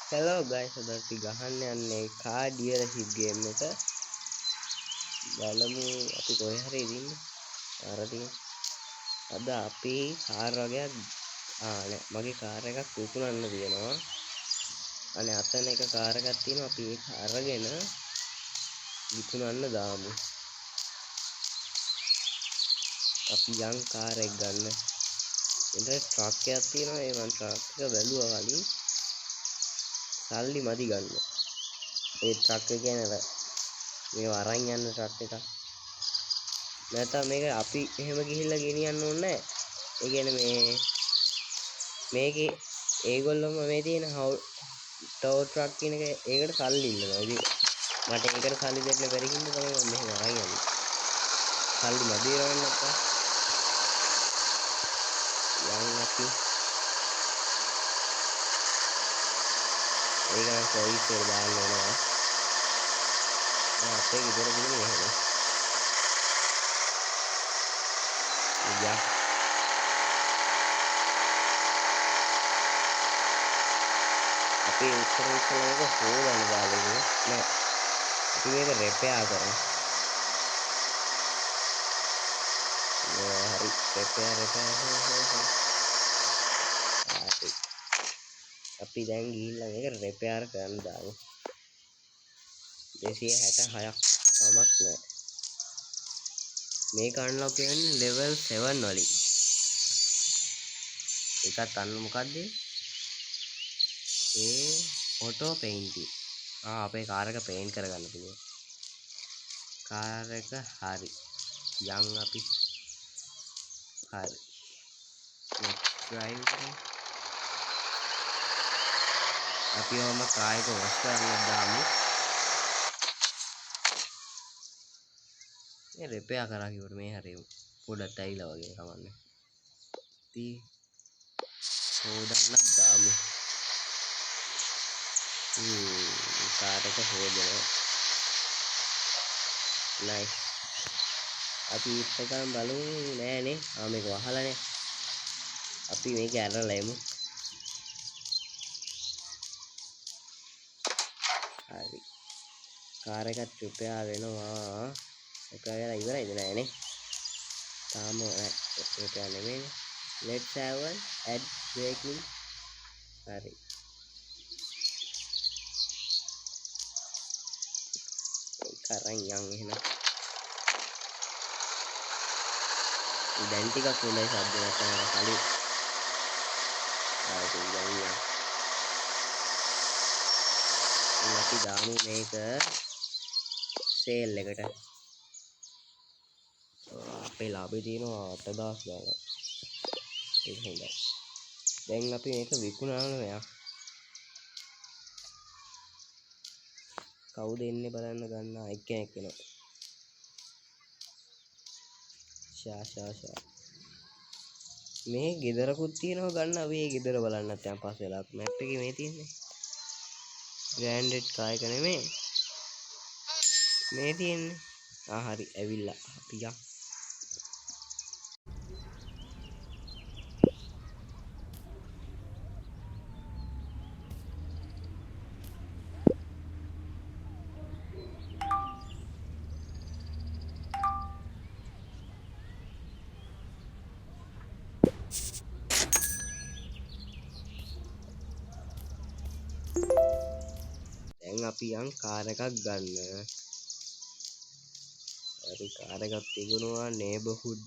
Hello guys, අද අපි ගහන්න යන්නේ car dealership game එක. බලමු අපි කොහේ හරි ඉන්නේ. ආරදී. අද අපි කාර් වගේක් නෑ මගේ කාර් එකක් විකුණන්න තියෙනවා. අනේ අතන එක කාර් එකක් තියෙනවා. අපි ඒක අරගෙන විකුණන්න දාමු. අපි යන් කාර් එක ගන්න. එතන ට්‍රක් එකක් තියෙනවා. ඒ මං ට්‍රක් එක බැලුවා කලින්. සල්ලි මදි ගන්න. ඒ ට්‍රක් එක කියන්නේ මේ වරන් යන ට්‍රක් එක. නැත්නම් මේක අපි එහෙම ගිහිල්ලා ගෙනියන්න ඕනේ නැහැ. ඒ කියන්නේ මේකේ ඒගොල්ලොම මේ තියෙන ටෝ ට්‍රක් කියන එක ඒකට සල්ලි ඉල්ලනවා. ඉතින් මට ඒකට සල්ලි දෙන්න බැරි හින්දා තමයි මම මෙහෙම අරන් යන්නේ. සල්ලි මදි වෙනවද නැත්නම් යන් අපි ඒක නම් සර්විස් එකට දාන්න වෙනවා. අපේ ගෙදර ගිහින් එහෙම. යා අපි ඉස්සරහට හොදන්න දාලා නෑ. අපි මේක රිපෙයාර් කරමු. හරි රිපෙයාර් අපි දැන් ගිහිල්ලා මේක රිපෙයාර් කරන්න දාමු. 266ක් කමක් නෑ. මේක අන්ලොක් වෙන්නේ level 7 වලින්. ඒකත් අන්න මොකද්ද? ඒ ඔටෝ පේන්ටිං. අපේ කාර් එක පේන්ට් කරගන්න පුළුවන්. කාර් එක හරි. යන් අපි හරි. drive කරමු. අපි ඔහම කාර් එක වොෂ් කරන්න දාමු. මේ රිපෙයාර් කරා කිව්වට මේ හරියමු. පොඩක් ඇවිල්ලා වගේ කමන්නේ. ඉතින් හොදන්න දාමු. කාර් එක හොදනවා. nice. අපි ඉස්සකම් බලමු නෑනේ. මේක වහලානේ. අපි මේක අරලා එමු. හරි. කාර් එකත් රිපෙයාර් වෙනවා. ඒක වෙලා ඉවරයිද නෑනේ. තාම රිපෙයාර් නෙමෙයි. let's have an add braking. හරි. කරන් යන් එහෙනම්. දැන් ටිකක් හොඳයි සද්ද නැත්නම් කලින්. හරි දැන් යන්. අපි දාමු මේක සේල් එකට. අපේ ලාභේ තියෙනවා 8000 ගාණක්. ඒක හොඳයි. දැන් අපි මේක විකුණනවා මෙයා. කවුද එන්නේ බලන්න ගන්න එක්කෙනෙක් වෙනවා. ෂා. මේ ගෙදරකුත් තියෙනවා ගන්න. අපි ඒ ගෙදර බලන්නත් යන් පස්සේ වෙලාවක් මැප් එකේ මේ තියෙන්නේ. ග්‍රෑන්ඩඩ් කාර් එක නෙමෙයි. මේ තියෙන්නේ. හරි ඇවිල්ලා අපි යන්. දැන් අපි යන් කාර් එකක් ගන්න. හරි කාර් එකක් තිබුණා නේබර්හුඩ්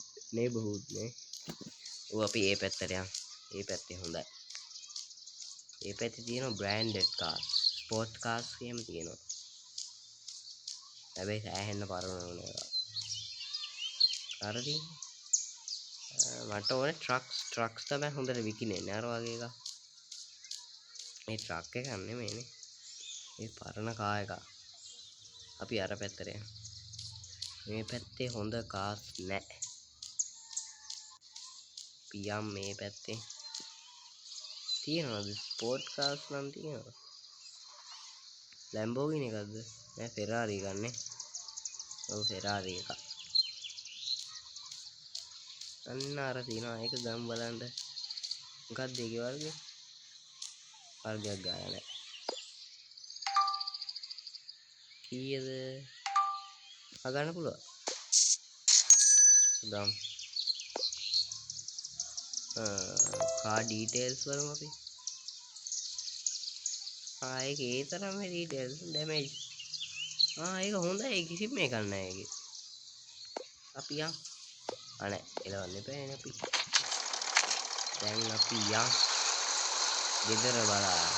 නේ. අපි ඒ පැත්තට යන්. ඒ පැත්තේ හොඳයි. ඒ පැත්තේ තියෙනවා බ්‍රෑන්ඩඩ් කාර්ස්. ස්පෝර්ට්ස් කාර්ස් එහෙම තියෙනවා. හැබැයි සෑහෙන්න පරණ වුණා. හරි. මට ඕනේ ට්‍රක්ස් තමයි හොඳට විකිනෙන්නේ. අර වගේ එකක්. මේ ට්‍රක් එක නෙමෙයිනේ. මේ පරණ කාර් එක. අපි අර පැත්තට යමු. මේ පැත්තේ හොඳ කාර්ස් නැහැ. පියම් මේ පැත්තේ තියෙනවද ස්පෝර්ට් කාර්ස් නම් තියෙනවා. ලැම්බෝගිනි එකක්ද? නෑ ෆෙරාරි ගන්නෙ. ඔව් ෆෙරාරි එක. අන්න අර තියෙනවා ඒක ගම් බලන්න. මොකක්ද ඒකේ වර්ගය? වර්ගයක් ගාලා නෑ. කීයද අගන්න පුළුවන් දම් කා ඩීටේල්ස් වලම අපි ඒක ඒ තරම් ඩීටේල්ස් ඩැමේජ් ඒක හොඳයි කිසිම එකක් නැහැ ඒකේ අපි යන් අනේ එලවන්න එපා නේ අපි දැන් අපි යන් ගෙදර බලන්න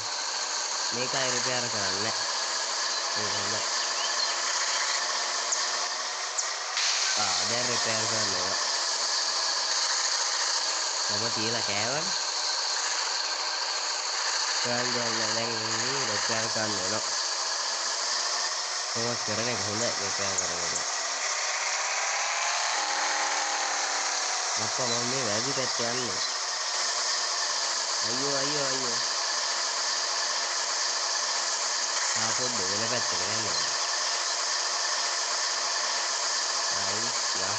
මේකයි රිපෙයාර් කරන්න මේක හොඳයි දැන් රිපෙයාර් කරන්න ඕන මම තියලා කෑවනේ දැන් රිපෙයාර් කරන්න ඕන කොහොමද කරන එක හොඳයි රිපෙයාර් කරනවා අප්පා මම මේ වැරදි පැත්තේ යන්නේ අයියෝ ආපොඩ්ඩ වෙන පැත්තකට යන්නේ යා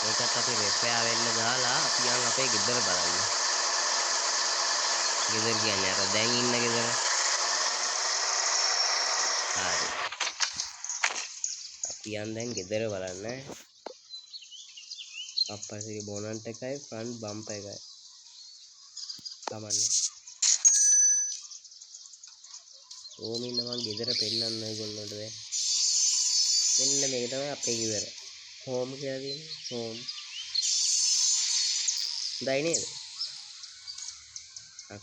මේකත් අපි රිපෙයාර් වෙන්න දාලා අපි යන් අපේ ගෙදර බලන්න ගෙදර කියන්නේ අර දැන් ඉන්න ගෙදර හරි අපි යන් දැන් ගෙදර බලන්න අප්පසිගේ බොනට් එකයි ෆ්‍රන්ට් බම්පර් එකයි තමන්නේ ඕම ඉන්න මං ගෙදර පෙන්නන්න ඔයගොල්ලන්ට දැන් මෙන්න මේක තමයි අපේ ගෙදර හෝම් කියලා තියෙන්නේ හෝම් හොඳයි නේද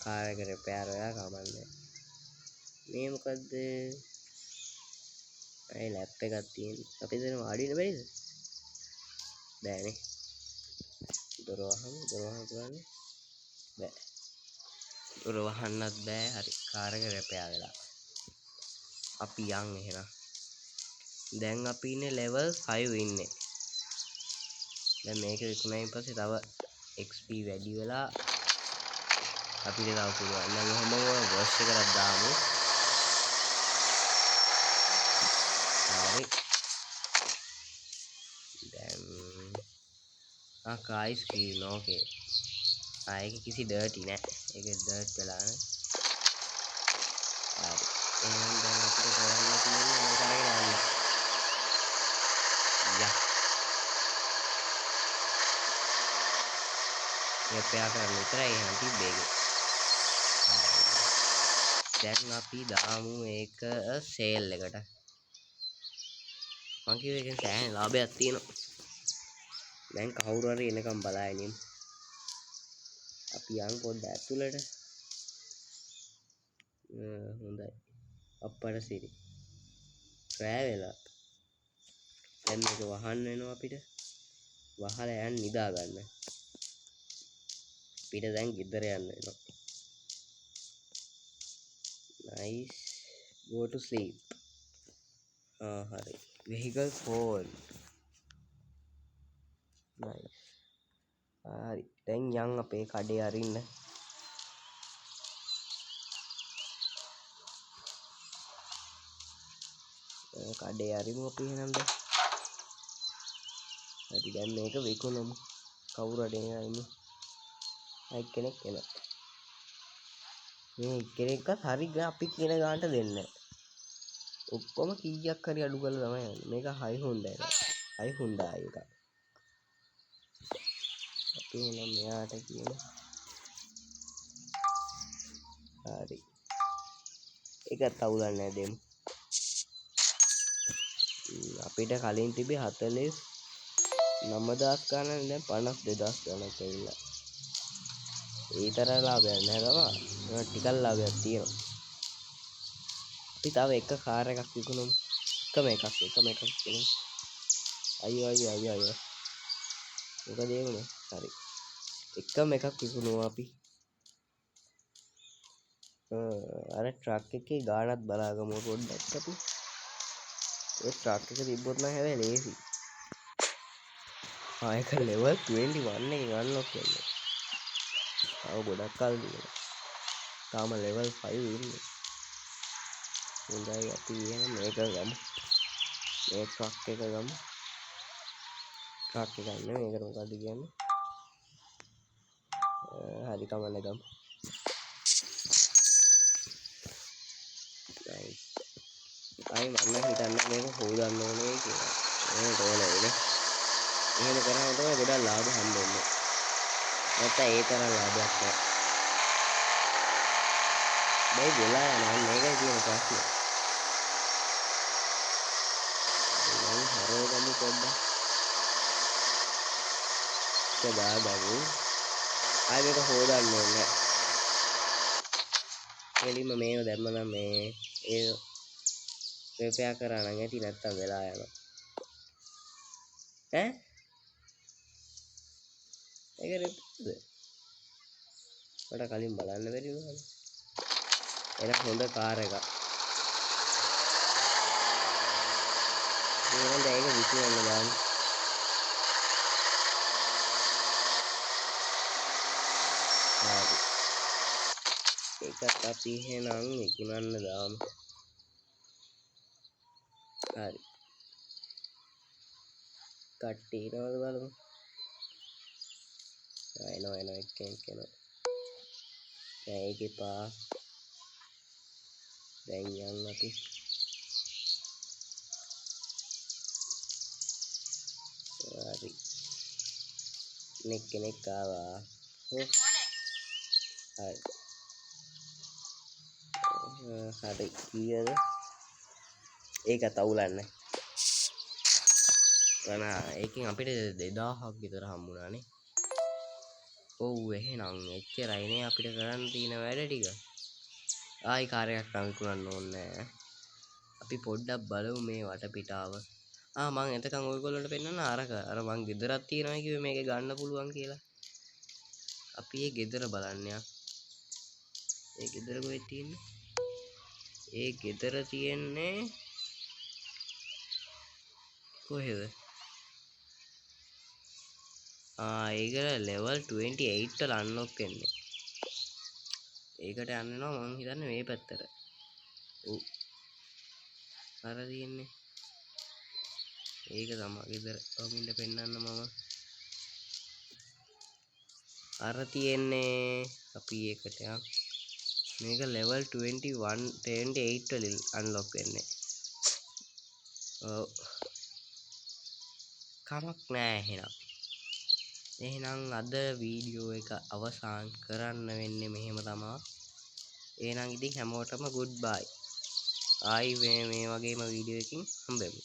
කාර් එක රිපෙයාර් වෙලා කමන්නේ මේ මොකද්ද අය ලැප් එකක් තියෙන්නේ අපි දැන් වාඩි වෙන්න බැරිද බෑනේ දොර වහමු කරන්නේ බෑ දොර වහන්නත් බෑ හරි කාර් එක රිපෙයාර් වෙලා අපි යන් එහෙනම් දැන් අපි ඉන්නේ ලෙවල් 5 ඉන්නේ දැන් මේක විකුණයින් පස්සේ තව XP වැඩි වෙලා අපිට තව පුළුවන් නම් ඔහොම වොෂ් එකකට දාමු හරි දැන් කායි ස්ක්‍රීන් ඕකේ ඒක කිසි ඩර්ටි නෑ ඒක ඩර්ට් වෙලා හරි එහෙනම් දැන් අපිට කරන්න තියෙන්නේ මේක අරගෙන යන්න යා රිපෙයාර් කරන්න විතරයි එහෙනම් තිබ්බේ ඒක දැන් අපි දාමු ඒක සේල් එකට මං කිව්වේ ඒකෙන් සෑහෙන ලාභයක් තියෙනවා දැන් කවුරු හරි එනකම් බලාගෙන අපි යන් පොඩ්ඩ ඇතුළට හොඳයි අප්පට සිරි රෑ වෙලා දැන් මේක වහන්න වෙනවා අපිට වහලා යන් නිදා ගන්න අපිට දැන් ගෙදර යන්න වෙනවා nice go to sleep හරි vehicle fall nice හරි දැන් යන් අපේ කඩේ අරින්න කඩේ අරිමු අපි එහෙනම් දැන් හරි දැන් මේක විකුණමු කවුරු හරි එනයිමු එක්කෙනෙක් එනවා මේ එක්කෙනෙක්වත් හරි අපි කියන ගානට දෙන්නේ ඔක්කොම කීයක් හරි අඩු කරලා තමයි යන්නේ මේක හයි හොන්ඩා එක හයි හොන්ඩා එක අපි එහෙනම් මෙයාට කියමු හරි ඒකත් අවුලක් නැහැ දෙමු අපිට කලින් තිබේ 49,000 ගණන් දැන් 52,000 ගණන් කියලා ඒ තරම් ලාභයක් නැහැ තමයි ටිකක් ලාභයක් තියෙනවා අපි තව එක කාර් එකක් විකුණමු එකම එකක් විකුණමු අයියෝ මොකද ඒ වුනේ හරි එකම එකක් විකුණුවා අපි අර ට්‍රක් එකේ ගානක් බලාගමු පොඩ්ඩක් අපි ඒ ට්‍රක් එක තිබ්බොත් නම් හැබැයි ලේසි ඒක ලෙවල් 21 එකේ අන්ලොක් වෙන්නේ තව ගොඩක් කල් දිනවා තාම ලෙවල් 5 ඉන්නේ හොඳයි අපි එහෙනම් මේක ගමු මේ ට්‍රක් එක ගමු ට්‍රක් එක ගන්න මේකට මොකද කියන්නේ හරි කමන්න ගම්. නයිස්. ආයි මම හිතන්නේ මේක හොදන්න ඕනේ කියලා. ඒකට ඕනේ. එහෙම කරාම තමයි ගොඩක් ලාභ හම්බෙන්නේ. නැත්නම් ඒ තරම් ලාභයක් නැහැ. බයි වෙලා යනවා මේකයි තියෙන ප්‍රශ්නේ. මම හරවගමු පොඩ්ඩක්. දාගමු. ආයි මේක හොදන්න ඕනේ. එලිම මේව දැම්මනම් මේ ඒ රිපෙයාර් කරා නම් ඇති නැත්තම් වෙලා යනවා. ඈ? ඒක රිපෙයාර්ද? මට කලින් බලන්න බැරි වුණානේ. එන හොඳ කාර් එකක්. මම දැන් ඒක විකුණන්න දාන්න. හරි. ඒකත් අපි එහෙනම් විකුණන්න දාමු. හරි. කට්ටිය ඉනවද බලමු. එනවා එක්කෙනෙක් එනවා. දැන් ඒකේ පා දැන් යන්න අපි. හරි. කෙනෙක් ආවා. හරි. හරි කීයද? ඒකත් අවුලන්නේ. ඒකෙන් අපිට 2000ක් විතර හම්බුණානේ. ඔව් එහෙනම් එච්චරයිනේ අපිට කරන්න තියෙන වැඩ ටික. ආයි කාර්යයක් විකුණන්න ඕනේ. අපි පොඩ්ඩක් බලමු මේ වටපිටාව. මං එතකන් ඔයගොල්ලන්ට පෙන්නන්න අර මං ගෙදරක් තියෙනවා කිව්වේ මේක ගන්න පුළුවන් කියලා. අපි ඒ ගෙදර බලන්න යා. ඒ ගෙදර කොහෙද තියෙන්නේ? ඒ ගෙදර තියෙන්නේ කොහෙද? ඒක level 28 වල unlock වෙන්නේ. ඒකට යන්න වෙනවා මං හිතන්නේ මේ පැත්තට. ඔව්. අර තියෙන්නේ. ඒක තමයි ගෙදර. ඔමින්ද පෙන්නන්න මම. අර තියෙන්නේ අපි ඒකට යන්. මේක level 28 වලින් unlock වෙන්නේ. ඔව්. කමක් නෑ එහෙනම්. එහෙනම් අද වීඩියෝ එක අවසන් කරන්න වෙන්නේ මෙහෙම තමයි. එහෙනම් ඉතින් හැමෝටම good bye. ආයි මේ වගේම වීඩියෝ එකකින් හම්බෙමු.